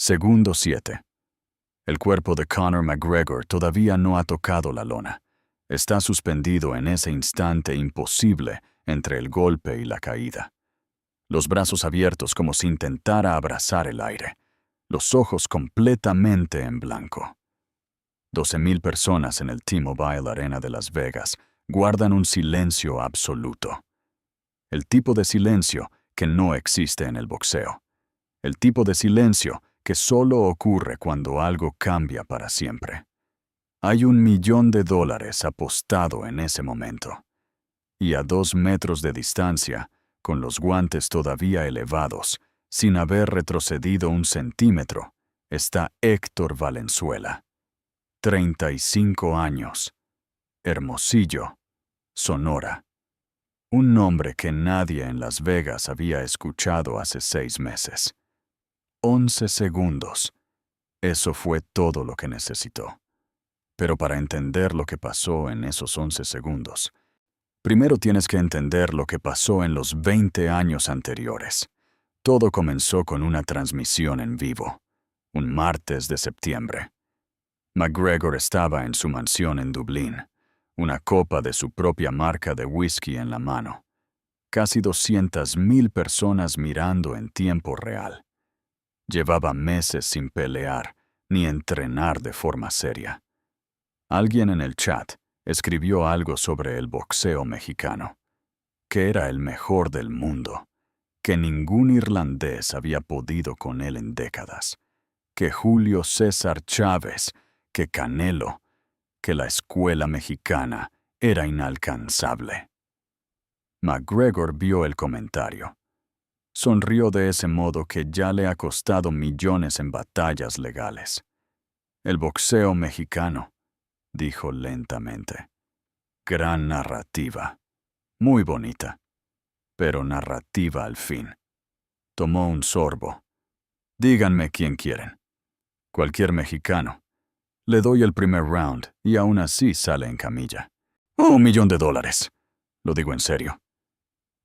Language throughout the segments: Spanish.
Segundo 7. El cuerpo de Conor McGregor todavía no ha tocado la lona. Está suspendido en ese instante imposible entre el golpe y la caída. Los brazos abiertos como si intentara abrazar el aire. Los ojos completamente en blanco. 12,000 personas en el T-Mobile Arena de Las Vegas guardan un silencio absoluto. El tipo de silencio que no existe en el boxeo. El tipo de silencio que solo ocurre cuando algo cambia para siempre. Hay $1 millón apostado en ese momento. Y a 2 metros de distancia, con los guantes todavía elevados, sin haber retrocedido 1 centímetro, está Héctor Valenzuela. 35 años. Hermosillo, Sonora. Un nombre que nadie en Las Vegas había escuchado hace 6 meses. 11 segundos. Eso fue todo lo que necesitó. Pero para entender lo que pasó en esos 11 segundos, primero tienes que entender lo que pasó en los 20 años anteriores. Todo comenzó con una transmisión en vivo, un martes de septiembre. McGregor estaba en su mansión en Dublín, una copa de su propia marca de whisky en la mano. Casi 200,000 personas mirando en tiempo real. Llevaba meses sin pelear ni entrenar de forma seria. Alguien en el chat escribió algo sobre el boxeo mexicano, que era el mejor del mundo, que ningún irlandés había podido con él en décadas, que Julio César Chávez, que Canelo, que la escuela mexicana era inalcanzable. McGregor vio el comentario. Sonrió de ese modo que ya le ha costado millones en batallas legales. El boxeo mexicano, dijo lentamente. Gran narrativa. Muy bonita. Pero narrativa al fin. Tomó un sorbo. Díganme quién quieren. Cualquier mexicano. Le doy el primer round y aún así sale en camilla. $1 millón. Lo digo en serio.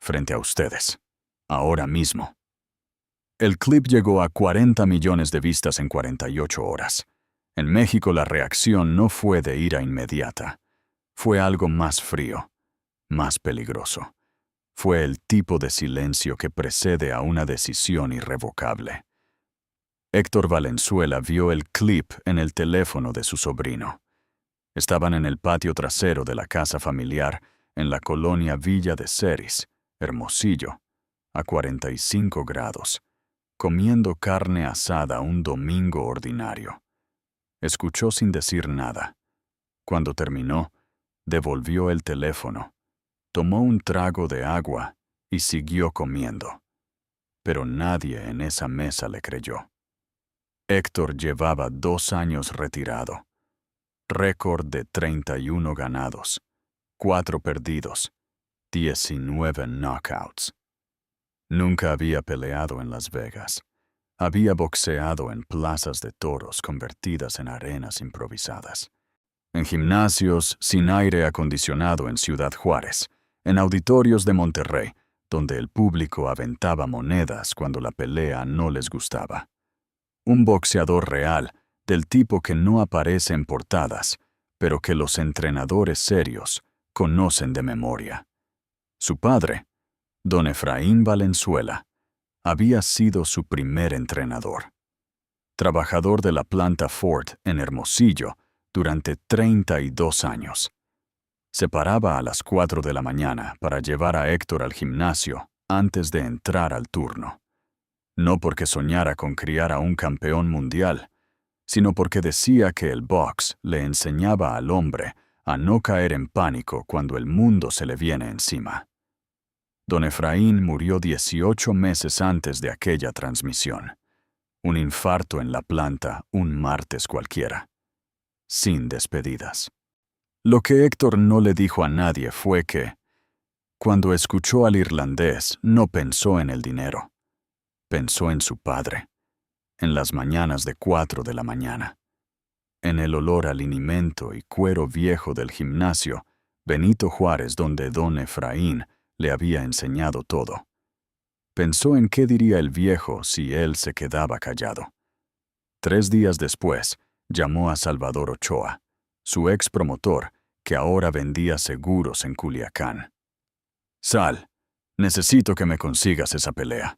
Frente a ustedes. Ahora mismo. El clip llegó a 40 millones de vistas en 48 horas. En México la reacción no fue de ira inmediata. Fue algo más frío, más peligroso. Fue el tipo de silencio que precede a una decisión irrevocable. Héctor Valenzuela vio el clip en el teléfono de su sobrino. Estaban en el patio trasero de la casa familiar en la colonia Villa de Ceris, Hermosillo, a 45 grados, comiendo carne asada un domingo ordinario. Escuchó sin decir nada. Cuando terminó, devolvió el teléfono, tomó un trago de agua y siguió comiendo. Pero nadie en esa mesa le creyó. Héctor llevaba 2 años retirado. Récord de 31 ganados, 4 perdidos, 19 knockouts. Nunca había peleado en Las Vegas. Había boxeado en plazas de toros convertidas en arenas improvisadas. En gimnasios sin aire acondicionado en Ciudad Juárez. En auditorios de Monterrey, donde el público aventaba monedas cuando la pelea no les gustaba. Un boxeador real, del tipo que no aparece en portadas, pero que los entrenadores serios conocen de memoria. Su padre, don Efraín Valenzuela, había sido su primer entrenador. Trabajador de la planta Ford en Hermosillo durante 32 años. Se paraba a las 4 de la mañana para llevar a Héctor al gimnasio antes de entrar al turno. No porque soñara con criar a un campeón mundial, sino porque decía que el box le enseñaba al hombre a no caer en pánico cuando el mundo se le viene encima. Don Efraín murió 18 meses antes de aquella transmisión. Un infarto en la planta un martes cualquiera. Sin despedidas. Lo que Héctor no le dijo a nadie fue que, cuando escuchó al irlandés, no pensó en el dinero. Pensó en su padre, en las mañanas de 4 de la mañana, en el olor a linimento y cuero viejo del gimnasio Benito Juárez donde don Efraín le había enseñado todo. Pensó en qué diría el viejo si él se quedaba callado. 3 días después, llamó a Salvador Ochoa, su ex promotor, que ahora vendía seguros en Culiacán. «Sal, necesito que me consigas esa pelea».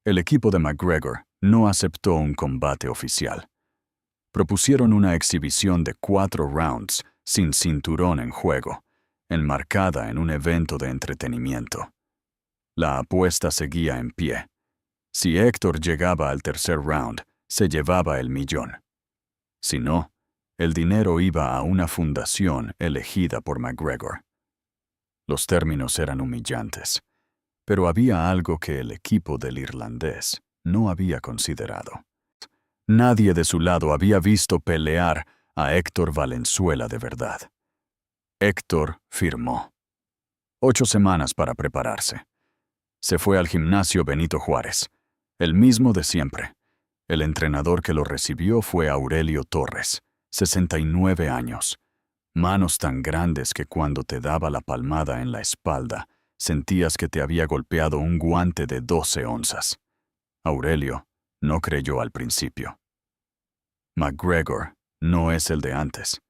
El equipo de McGregor no aceptó un combate oficial. Propusieron una exhibición de 4 rounds sin cinturón en juego, enmarcada en un evento de entretenimiento. La apuesta seguía en pie. Si Héctor llegaba al tercer round, se llevaba el millón. Si no, el dinero iba a una fundación elegida por McGregor. Los términos eran humillantes, pero había algo que el equipo del irlandés no había considerado. Nadie de su lado había visto pelear a Héctor Valenzuela de verdad. Héctor firmó. 8 semanas para prepararse. Se fue al gimnasio Benito Juárez, el mismo de siempre. El entrenador que lo recibió fue Aurelio Torres, 69 años. Manos tan grandes que cuando te daba la palmada en la espalda, sentías que te había golpeado un guante de 12 onzas. Aurelio no creyó al principio. McGregor no es el de antes,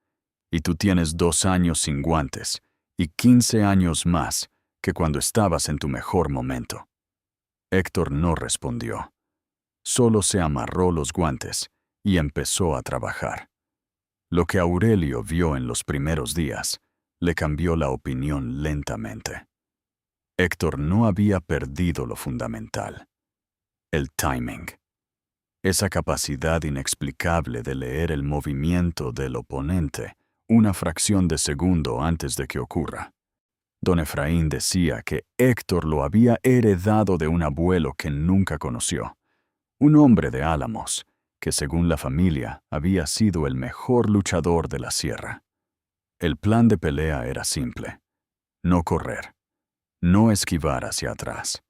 y tú tienes 2 años sin guantes y 15 años más que cuando estabas en tu mejor momento. Héctor no respondió. Solo se amarró los guantes y empezó a trabajar. Lo que Aurelio vio en los primeros días le cambió la opinión lentamente. Héctor no había perdido lo fundamental: el timing. Esa capacidad inexplicable de leer el movimiento del oponente una fracción de segundo antes de que ocurra. Don Efraín decía que Héctor lo había heredado de un abuelo que nunca conoció, un hombre de Álamos, que según la familia había sido el mejor luchador de la sierra. El plan de pelea era simple: no correr, no esquivar hacia atrás,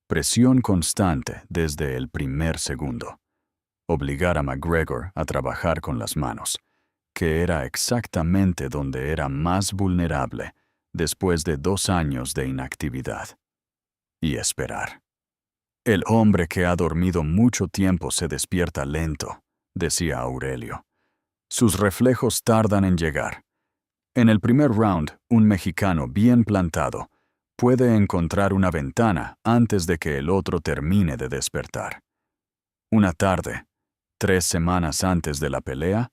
presión constante desde el primer segundo, obligar a McGregor a trabajar con las manos, que era exactamente donde era más vulnerable después de 2 años de inactividad. Y esperar. El hombre que ha dormido mucho tiempo se despierta lento, decía Aurelio. Sus reflejos tardan en llegar. En el primer round, un mexicano bien plantado puede encontrar una ventana antes de que el otro termine de despertar. Una tarde, 3 semanas antes de la pelea,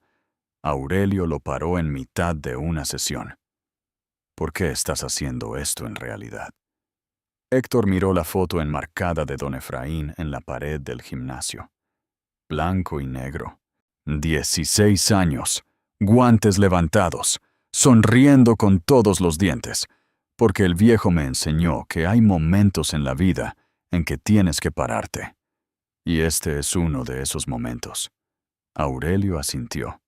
Aurelio lo paró en mitad de una sesión. ¿Por qué estás haciendo esto en realidad? Héctor miró la foto enmarcada de don Efraín en la pared del gimnasio. Blanco y negro. 16 años, guantes levantados, sonriendo con todos los dientes, porque el viejo me enseñó que hay momentos en la vida en que tienes que pararte. Y este es uno de esos momentos. Aurelio asintió.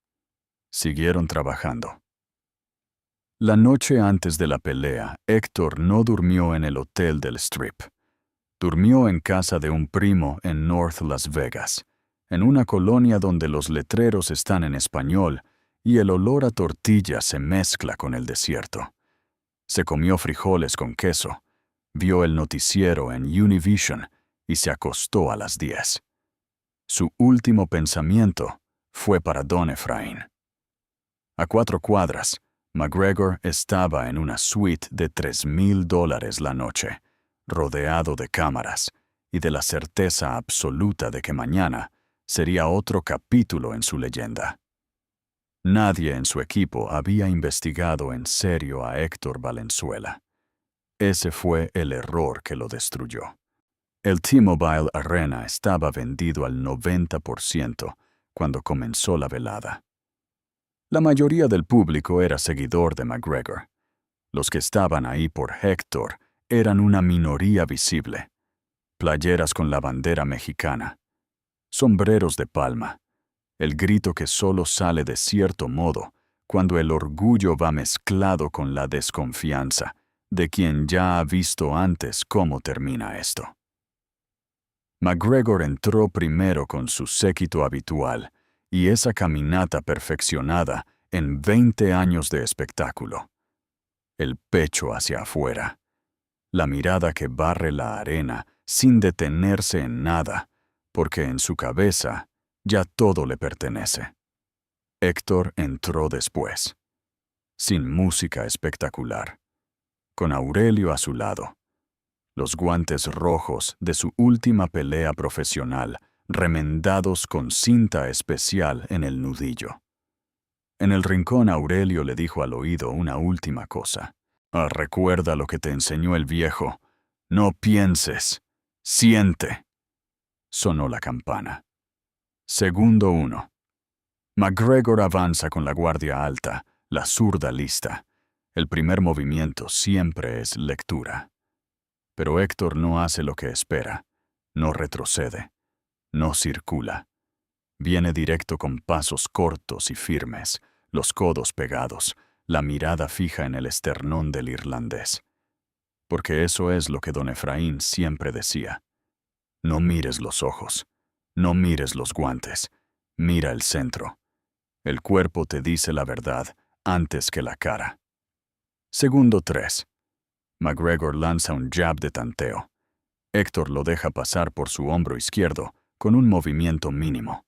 Siguieron trabajando. La noche antes de la pelea, Héctor no durmió en el hotel del Strip. Durmió en casa de un primo en North Las Vegas, en una colonia donde los letreros están en español y el olor a tortilla se mezcla con el desierto. Se comió frijoles con queso, vio el noticiero en Univision y se acostó a las 10. Su último pensamiento fue para don Efraín. A 4 cuadras, McGregor estaba en una suite de $3,000 la noche, rodeado de cámaras y de la certeza absoluta de que mañana sería otro capítulo en su leyenda. Nadie en su equipo había investigado en serio a Héctor Valenzuela. Ese fue el error que lo destruyó. El T-Mobile Arena estaba vendido al 90% cuando comenzó la velada. La mayoría del público era seguidor de McGregor. Los que estaban ahí por Héctor eran una minoría visible. Playeras con la bandera mexicana, sombreros de palma, el grito que solo sale de cierto modo cuando el orgullo va mezclado con la desconfianza de quien ya ha visto antes cómo termina esto. McGregor entró primero con su séquito habitual y esa caminata perfeccionada en 20 años de espectáculo. El pecho hacia afuera, la mirada que barre la arena sin detenerse en nada, porque en su cabeza Ya todo le pertenece. Héctor entró después, sin música espectacular, con Aurelio a su lado, los guantes rojos de su última pelea profesional remendados con cinta especial en el nudillo. En el rincón Aurelio le dijo al oído una última cosa. Recuerda lo que te enseñó el viejo. No pienses, siente. Sonó la campana. Segundo 1. McGregor avanza con la guardia alta, la zurda lista. El primer movimiento siempre es lectura. Pero Héctor no hace lo que espera. No retrocede. No circula. Viene directo con pasos cortos y firmes, los codos pegados, la mirada fija en el esternón del irlandés. Porque eso es lo que don Efraín siempre decía. No mires los ojos, no mires los guantes, mira el centro. El cuerpo te dice la verdad antes que la cara. Segundo 3. McGregor lanza un jab de tanteo. Héctor lo deja pasar por su hombro izquierdo con un movimiento mínimo.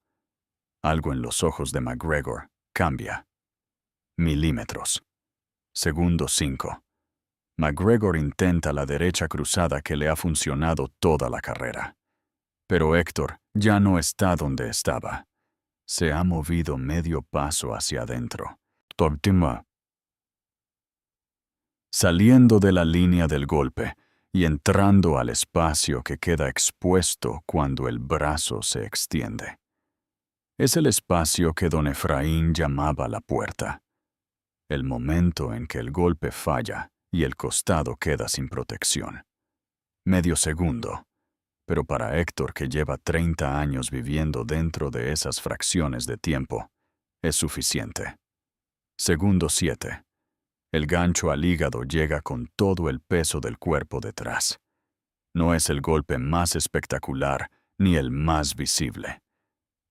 Algo en los ojos de McGregor cambia. Milímetros. Segundo 5. McGregor intenta la derecha cruzada que le ha funcionado toda la carrera. Pero Héctor ya no está donde estaba. Se ha movido medio paso hacia adentro. Tóptima. Saliendo de la línea del golpe y entrando al espacio que queda expuesto cuando el brazo se extiende. Es el espacio que don Efraín llamaba la puerta. El momento en que el golpe falla y el costado queda sin protección. Medio segundo. Pero para Héctor, que lleva 30 años viviendo dentro de esas fracciones de tiempo, es suficiente. Segundo 7. El gancho al hígado llega con todo el peso del cuerpo detrás. No es el golpe más espectacular ni el más visible,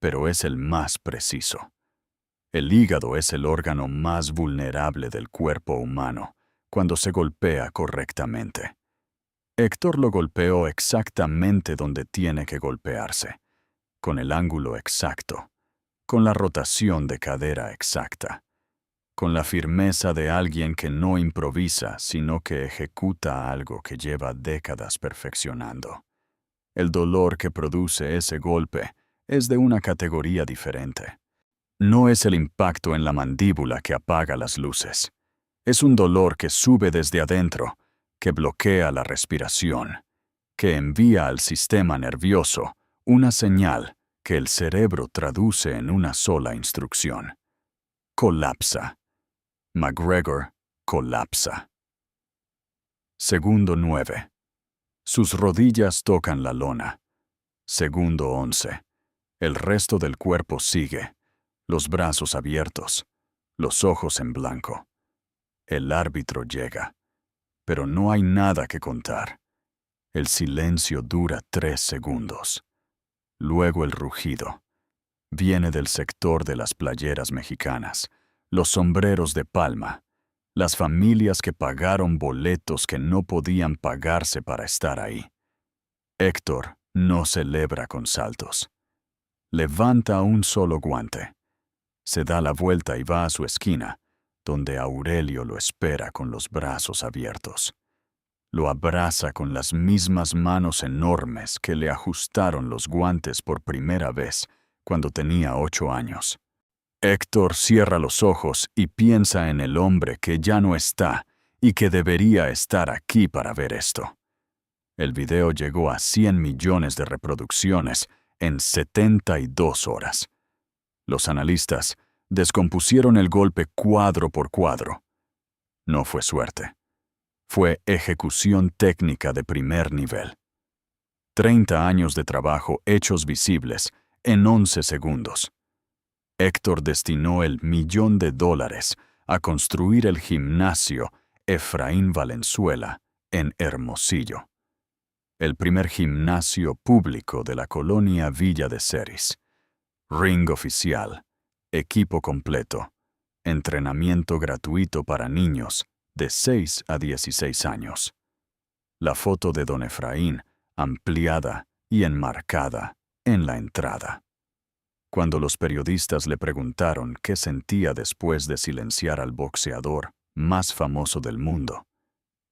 pero es el más preciso. El hígado es el órgano más vulnerable del cuerpo humano cuando se golpea correctamente. Héctor lo golpeó exactamente donde tiene que golpearse, con el ángulo exacto, con la rotación de cadera exacta, con la firmeza de alguien que no improvisa, sino que ejecuta algo que lleva décadas perfeccionando. El dolor que produce ese golpe es de una categoría diferente. No es el impacto en la mandíbula que apaga las luces. Es un dolor que sube desde adentro, que bloquea la respiración, que envía al sistema nervioso una señal que el cerebro traduce en una sola instrucción. Colapsa. McGregor colapsa. Segundo 9. Sus rodillas tocan la lona. Segundo 11. El resto del cuerpo sigue, los brazos abiertos, los ojos en blanco. El árbitro llega, pero no hay nada que contar. El silencio dura 3 segundos. Luego el rugido. Viene del sector de las playeras mexicanas, los sombreros de palma, las familias que pagaron boletos que no podían pagarse para estar ahí. Héctor no celebra con saltos. Levanta un solo guante. Se da la vuelta y va a su esquina, donde Aurelio lo espera con los brazos abiertos. Lo abraza con las mismas manos enormes que le ajustaron los guantes por primera vez cuando tenía 8 años. Héctor cierra los ojos y piensa en el hombre que ya no está y que debería estar aquí para ver esto. El video llegó a 100 millones de reproducciones en 72 horas. Los analistas descompusieron el golpe cuadro por cuadro. No fue suerte. Fue ejecución técnica de primer nivel. 30 años de trabajo hechos visibles en 11 segundos. Héctor destinó el $1.000.000 a construir el gimnasio Efraín Valenzuela en Hermosillo. El primer gimnasio público de la colonia Villa de Ceres. Ring oficial, equipo completo, entrenamiento gratuito para niños de 6 a 16 años. La foto de don Efraín ampliada y enmarcada en la entrada. Cuando los periodistas le preguntaron qué sentía después de silenciar al boxeador más famoso del mundo,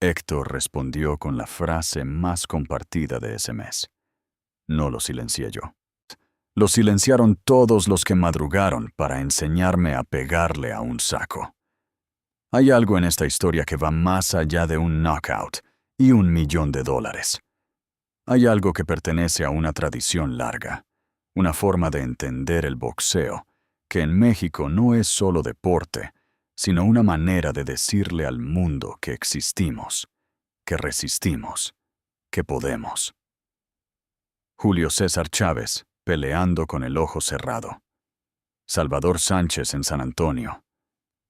Héctor respondió con la frase más compartida de ese mes: no lo silencié yo. Lo silenciaron todos los que madrugaron para enseñarme a pegarle a un saco. Hay algo en esta historia que va más allá de un knockout y $1.000.000. Hay algo que pertenece a una tradición larga, una forma de entender el boxeo, que en México no es solo deporte, sino una manera de decirle al mundo que existimos, que resistimos, que podemos. Julio César Chávez, peleando con el ojo cerrado. Salvador Sánchez en San Antonio.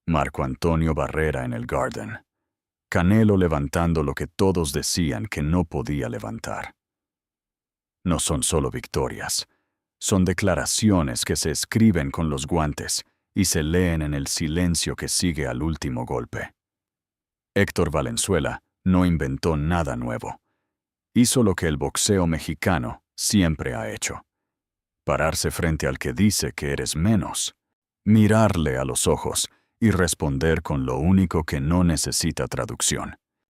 Marco Antonio Barrera en el Garden. Canelo levantando lo que todos decían que no podía levantar. No son solo victorias, son declaraciones que se escriben con los guantes y se leen en el silencio que sigue al último golpe. Héctor Valenzuela no inventó nada nuevo. Hizo lo que el boxeo mexicano siempre ha hecho: pararse frente al que dice que eres menos, mirarle a los ojos y responder con lo único que no necesita traducción: